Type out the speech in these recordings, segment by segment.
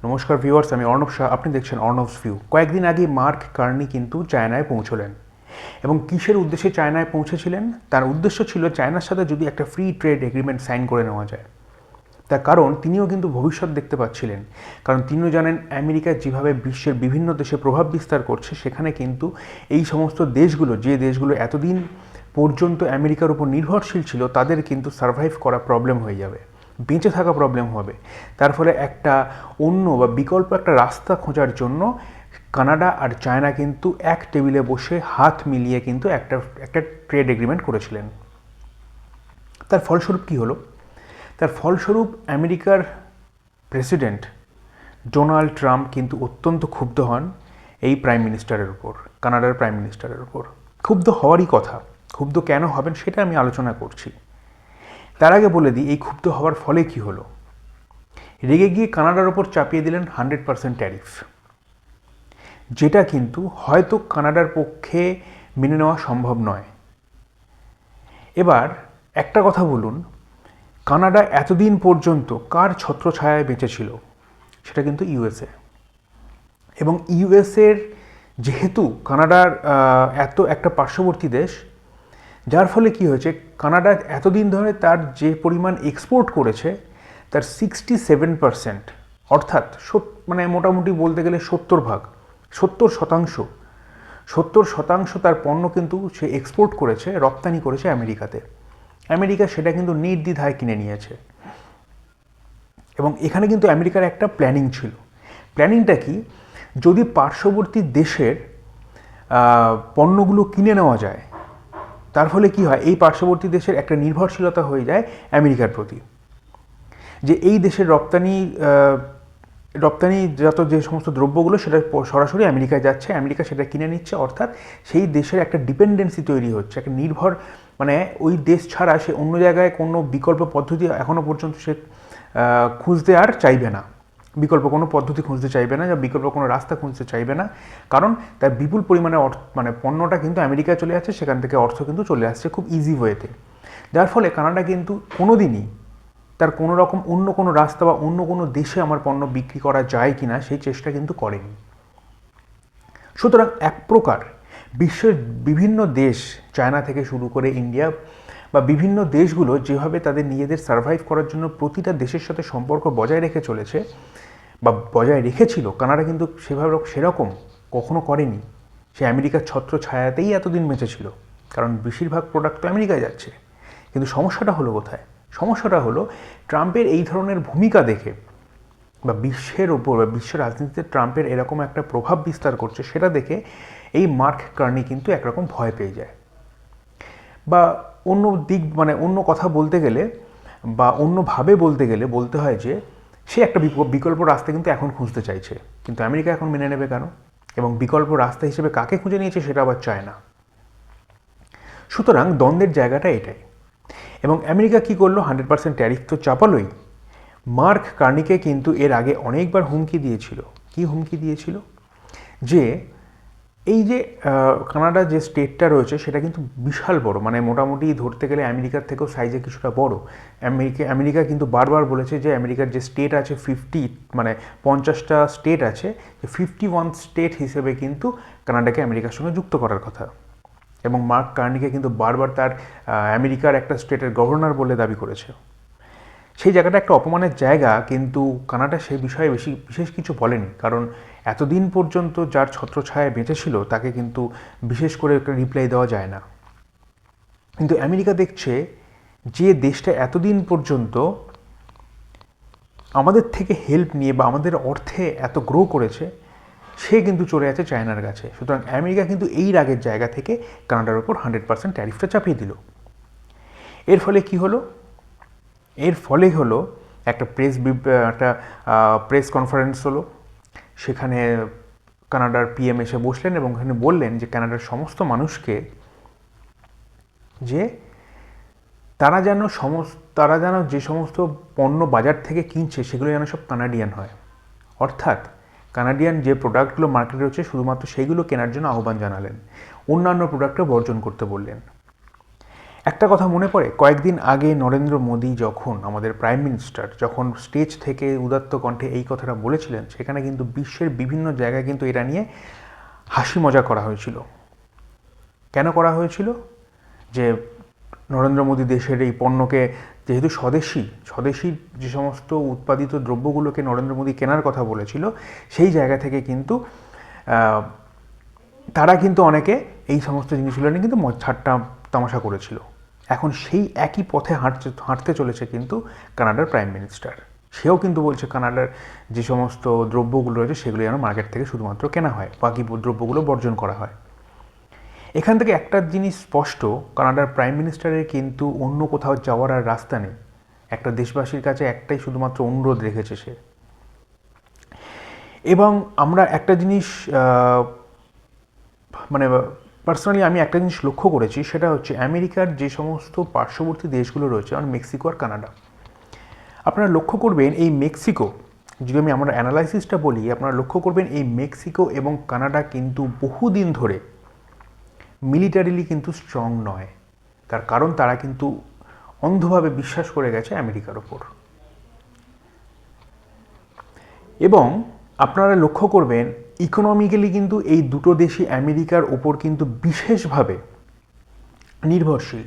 নমস্কার ভিউয়ার্স, আমি অর্ণব শাহ। আপনি দেখছেন অর্ণবস ভিউ। কয়েকদিন আগে মার্ক কার্নি কিন্তু চায়নায় পৌঁছলেন এবং কিসের উদ্দেশ্যে চায়নায় পৌঁছেছিলেন? তার উদ্দেশ্য ছিল চায়নার সাথে যদি একটা ফ্রি ট্রেড এগ্রিমেন্ট সাইন করে নেওয়া যায়। তার কারণ তিনিও কিন্তু ভবিষ্যৎ দেখতে পাচ্ছিলেন, কারণ তিনিও জানেন আমেরিকা যেভাবে বিশ্বের বিভিন্ন দেশে প্রভাব বিস্তার করছে, সেখানে কিন্তু এই সমস্ত দেশগুলো, যে দেশগুলো এতদিন পর্যন্ত আমেরিকার উপর নির্ভরশীল ছিল, তাদের কিন্তু সার্ভাইভ করা প্রবলেম হয়ে যাবে, বেঁচে থাকা প্রবলেম হবে। তার ফলে একটা অন্য বা বিকল্প একটা রাস্তা খোঁজার জন্য কানাডা আর চায়না কিন্তু এক টেবিলে বসে হাত মিলিয়ে কিন্তু একটা ট্রেড এগ্রিমেন্ট করেছিলেন। তার ফলস্বরূপ কী হলো? তার ফলস্বরূপ আমেরিকার প্রেসিডেন্ট ডোনাল্ড ট্রাম্প কিন্তু অত্যন্ত ক্ষুব্ধ হন এই প্রাইম মিনিস্টারের উপর, কানাডার প্রাইম মিনিস্টারের উপর। ক্ষুব্ধ হওয়ারই কথা। ক্ষুব্ধ কেন হবেন সেটা আমি আলোচনা করছি। তার আগে বলে দিই, এই ক্ষুব্ধ হওয়ার ফলে কি হলো। রেগে গিয়ে কানাডার ওপর চাপিয়ে দিলেন 100% ট্যারিফ, যেটা কিন্তু হয়তো কানাডার পক্ষে মেনে নেওয়া সম্ভব নয়। এবার একটা কথা বলুন, কানাডা এতদিন পর্যন্ত কার ছত্রছায়ায় বেঁচেছিল? সেটা কিন্তু ইউএসএ। এবং ইউএসএর যেহেতু কানাডার এত একটা পার্শ্ববর্তী দেশ, যার ফলে কি হয়েছে, কানাডা এতদিন ধরে তার যে পরিমাণ এক্সপোর্ট করেছে তার 67%, অর্থাৎ মানে মোটামুটি বলতে গেলে 70% তার পণ্য কিন্তু সে এক্সপোর্ট করেছে, রপ্তানি করেছে আমেরিকাতে। আমেরিকা সেটা কিন্তু নির্দ্বিধায় কিনে নিয়েছে। এবং এখানে কিন্তু আমেরিকার একটা প্ল্যানিং ছিল। প্ল্যানিংটা কি? যদি পার্শ্ববর্তী দেশের পণ্যগুলো কিনে নেওয়া যায়, তার ফলে কি হয়, এই পার্শ্ববর্তী দেশের একটা নির্ভরশীলতা হয়ে যায় আমেরিকার প্রতি, যে এই দেশের রপ্তানিজাত যে সমস্ত দ্রব্যগুলো সেটা সরাসরি আমেরিকায় যাচ্ছে, আমেরিকা সেটা কিনে নিচ্ছে, অর্থাৎ সেই দেশের একটা ডিপেন্ডেন্সি তৈরি হচ্ছে, একটা নির্ভর, মানে ওই দেশ ছাড়া সে অন্য জায়গায় কোনো বিকল্প পদ্ধতি এখনও পর্যন্ত সে খুঁজতে আর চাইবে না, বিকল্প কোনো পদ্ধতি খুঁজতে চাইবে না, বা বিকল্প কোনো রাস্তা খুঁজতে চাইবে না। কারণ তার বিপুল পরিমাণে মানে পণ্যটা কিন্তু আমেরিকায় চলে যাচ্ছে, সেখান থেকে অর্থ কিন্তু চলে আসছে খুব ইজি ওয়েতে। যার ফলে কানাডা কিন্তু কোনোদিনই তার কোনো রকম অন্য কোনো রাস্তা বা অন্য কোনো দেশে আমার পণ্য বিক্রি করা যায় কি না সেই চেষ্টা কিন্তু করেনি। সুতরাং এক প্রকার বিশ্বের বিভিন্ন দেশ, চায়না থেকে শুরু করে ইন্ডিয়া বা বিভিন্ন দেশগুলো যেভাবে তাদের নিজেদের সার্ভাইভ করার জন্য প্রতিটা দেশের সাথে সম্পর্ক বজায় রেখে চলেছে বা বজায় রেখেছিল, কানাডা কিন্তু সেরকম কখনো করেনি। সে আমেরিকার ছত্র ছায়াতেই এতদিন বেঁচেছিল, কারণ বেশিরভাগ প্রোডাক্ট তো আমেরিকায় যাচ্ছে। কিন্তু সমস্যাটা হলো কোথায়? সমস্যাটা হলো ট্রাম্পের এই ধরনের ভূমিকা দেখে, বা বিশ্বের ওপর বা বিশ্ব রাজনীতিতে ট্রাম্পের এরকম একটা প্রভাব বিস্তার করছে, সেটা দেখে এই মার্ক কার্নি কিন্তু একরকম ভয় পেয়ে যায়। বা অন্য দিক, মানে অন্য কথা বলতে গেলে বা অন্যভাবে বলতে গেলে বলতে হয় যে সে একটা বিকল্প রাস্তা কিন্তু এখন খুঁজতে চাইছে, কিন্তু আমেরিকা এখন মেনে নেবে কেন? এবং বিকল্প রাস্তা হিসেবে কাকে খুঁজে নিয়েছে সেটা আবার চায় না। সুতরাং দ্বন্দ্বের জায়গাটা এটাই। এবং আমেরিকা কি করলো? 100% ট্যারিফ তো চাপালোই। মার্ক কার্নিকে কিন্তু এর আগে অনেকবার হুমকি দিয়েছিল। কি হুমকি দিয়েছিল? যে এই যে কানাডা যে স্টেটটা রয়েছে সেটা কিন্তু বিশাল বড়, মানে মোটামুটি ধরতে গেলে আমেরিকার থেকেও সাইজে কিছুটা বড়। আমেরিকা কিন্তু বারবার বলেছে যে আমেরিকার যে স্টেট আছে 50, মানে 50টা স্টেট আছে, যে 51 স্টেট হিসেবে কিন্তু কানাডাকে আমেরিকার সঙ্গে যুক্ত করার কথা। এবং মার্ক কার্নিকে কিন্তু বারবার তার আমেরিকার একটা স্টেটের গভর্নর বলে দাবি করেছে। সেই জায়গাটা একটা অপমানের জায়গা, কিন্তু কানাডা সেই বিষয়ে বিশেষ কিছু বলেনি, কারণ এতদিন পর্যন্ত যার ছত্রছায়ায় বেঁচেছিল তাকে কিন্তু বিশেষ করে একটা রিপ্লাই দেওয়া যায় না। কিন্তু আমেরিকা দেখছে যে দেশটা এতদিন পর্যন্ত আমাদের থেকে হেল্প নিয়ে বা আমাদের অর্থে এত গ্রো করেছে, সে কিন্তু চলে আছে চায়নার কাছে। সুতরাং আমেরিকা কিন্তু এই রাগের জায়গা থেকে কানাডার ওপর 100% ট্যারিফটা চাপিয়ে দিল। এর ফলে কি হলো? এর ফলে হলো একটা প্রেস কনফারেন্স হলো। সেখানে কানাডার পিএম এসে বসলেন এবং এখানে বললেন যে কানাডার সমস্ত মানুষকে যে তারা যেন যে সমস্ত পণ্য বাজার থেকে কিনছে সেগুলো যেন সব কানাডিয়ান হয়, অর্থাৎ কানাডিয়ান যে প্রোডাক্টগুলো মার্কেটে রয়েছে শুধুমাত্র সেইগুলো কেনার জন্য আহ্বান জানালেন, অন্যান্য প্রোডাক্টও বর্জন করতে বললেন। একটা কথা মনে পড়ে, কয়েকদিন আগে নরেন্দ্র মোদী যখন আমাদের প্রাইম মিনিস্টার যখন স্টেজ থেকে উদাত্ত কণ্ঠে এই কথাটা বলেছিলেন, সেখানে কিন্তু বিশ্বের বিভিন্ন জায়গায় কিন্তু এটা নিয়ে হাসি মজা করা হয়েছিল। কেন করা হয়েছিল? যে নরেন্দ্র মোদী দেশের এই পণ্যকে, যেহেতু স্বদেশি যে সমস্ত উৎপাদিত দ্রব্যগুলোকে নরেন্দ্র মোদী কেনার কথা বলেছিল, সেই জায়গা থেকে কিন্তু তারা কিন্তু অনেকে এই সমস্ত জিনিসগুলো নিয়ে কিন্তু ঠাট্টা তামাশা করেছিল। এখন সেই একই পথে হাঁটতে চলেছে কিন্তু কানাডার প্রাইম মিনিস্টার। সেও কিন্তু বলছে কানাডার যে সমস্ত দ্রব্যগুলো রয়েছে সেগুলো যেন মার্কেট থেকে শুধুমাত্র কেনা হয়, বাকি দ্রব্যগুলো বর্জন করা হয়। এখান থেকে একটা জিনিস স্পষ্ট, কানাডার প্রাইম মিনিস্টারের কিন্তু অন্য কোথাও যাওয়ার আর রাস্তা নেই। একটা দেশবাসীর কাছে একটাই শুধুমাত্র অনুরোধ রেখেছে সে। এবং আমরা একটা জিনিস মানে পার্সোনালি আমি একটা জিনিস লক্ষ্য করেছি, সেটা হচ্ছে আমেরিকার যে সমস্ত পার্শ্ববর্তী দেশগুলো রয়েছে, যেমন মেক্সিকো আর কানাডা, আপনারা লক্ষ্য করবেন এই মেক্সিকো, যদি আমি আমরা অ্যানালাইসিসটা বলি, আপনারা লক্ষ্য করবেন এই মেক্সিকো এবং কানাডা কিন্তু বহুদিন ধরে মিলিটারিলি কিন্তু স্ট্রং নয়। তার কারণ তারা কিন্তু অন্ধভাবে বিশ্বাস করে গেছে আমেরিকার ওপর। এবং আপনারা লক্ষ্য করবেন ইকোনমিক্যালি কিন্তু এই দুটো দেশই আমেরিকার ওপর কিন্তু বিশেষভাবে নির্ভরশীল।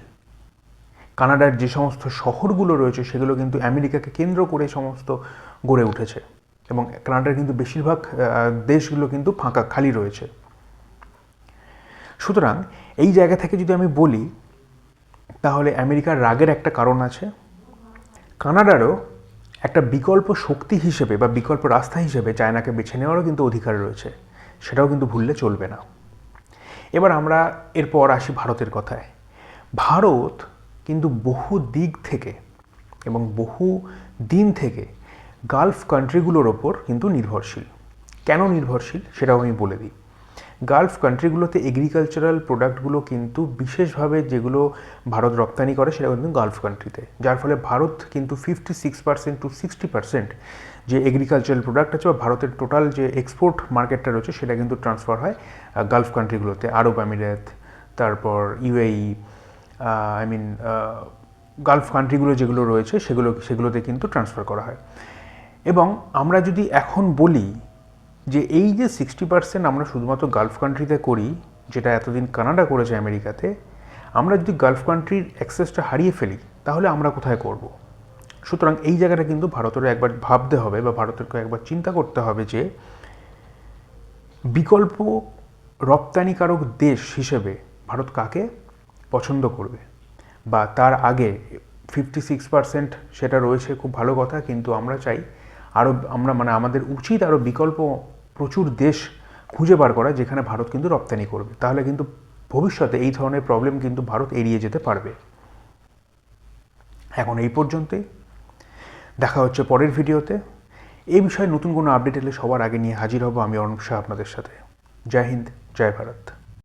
কানাডার যে সমস্ত শহরগুলো রয়েছে সেগুলো কিন্তু আমেরিকাকে কেন্দ্র করে সমস্ত গড়ে উঠেছে, এবং কানাডার কিন্তু বেশিরভাগ দেশগুলো কিন্তু ফাঁকা খালি রয়েছে। সুতরাং এই জায়গা থেকে যদি আমি বলি, তাহলে আমেরিকার রাগের একটা কারণ আছে। কানাডারও একটা বিকল্প শক্তি হিসেবে বা বিকল্প রাস্তা হিসেবে চায়নাকে বেছে নেওয়ারও কিন্তু অধিকার রয়েছে, সেটাও কিন্তু ভুললে চলবে না। এবার আমরা এরপর আসি ভারতের কথায়। ভারত কিন্তু বহু দিক থেকে এবং বহু দিন থেকে গালফ কান্ট্রিগুলোর ওপর কিন্তু নির্ভরশীল। কেন নির্ভরশীল সেটাও আমি বলে দিই। গালফ কান্ট্রিগুলোতে এগ্রিকালচারাল প্রোডাক্টগুলো কিন্তু বিশেষভাবে যেগুলো ভারত রপ্তানি করে সেটা কিন্তু গালফ কান্ট্রিতে, যার ফলে ভারত কিন্তু 56% to 60% যে এগ্রিকালচারাল প্রোডাক্ট আছে বা ভারতের টোটাল যে এক্সপোর্ট মার্কেটটা রয়েছে সেটা কিন্তু ট্রান্সফার হয় গালফ কান্ট্রিগুলোতে, আরব আমিরাত, তারপর ইউএই, গালফ কান্ট্রিগুলো যেগুলো রয়েছে সেগুলোতে কিন্তু ট্রান্সফার করা হয়। এবং আমরা যদি এখন বলি যে এই যে 60% আমরা শুধুমাত্র গালফ কান্ট্রিতে করি, যেটা এতদিন কানাডা করেছে আমেরিকাতে, আমরা যদি গালফ কান্ট্রির অ্যাক্সেসটা হারিয়ে ফেলি তাহলে আমরা কোথায় করব? সুতরাং এই জায়গাটা কিন্তু ভারতেরও একবার ভাবতে হবে বা ভারতেরকে একবার চিন্তা করতে হবে যে বিকল্প রপ্তানিকারক দেশ হিসেবে ভারত কাকে পছন্দ করবে। বা তার আগে 56% সেটা রয়েছে, খুব ভালো কথা, কিন্তু আমরা চাই আরও আমাদের উচিত আরও বিকল্প প্রচুর দেশ খুঁজে বার করা যেখানে ভারত কিন্তু রপ্তানি করবে। তাহলে কিন্তু ভবিষ্যতে এই ধরনের প্রবলেম কিন্তু ভারত এড়িয়ে যেতে পারবে। এখন এই পর্যন্তই, দেখা হচ্ছে পরের ভিডিওতে। এই বিষয়ে নতুন কোনো আপডেট এলে সবার আগে নিয়ে হাজির হব আমি, অর্ণব শাহ, আপনাদের সাথে। জয় হিন্দ, জয় ভারত।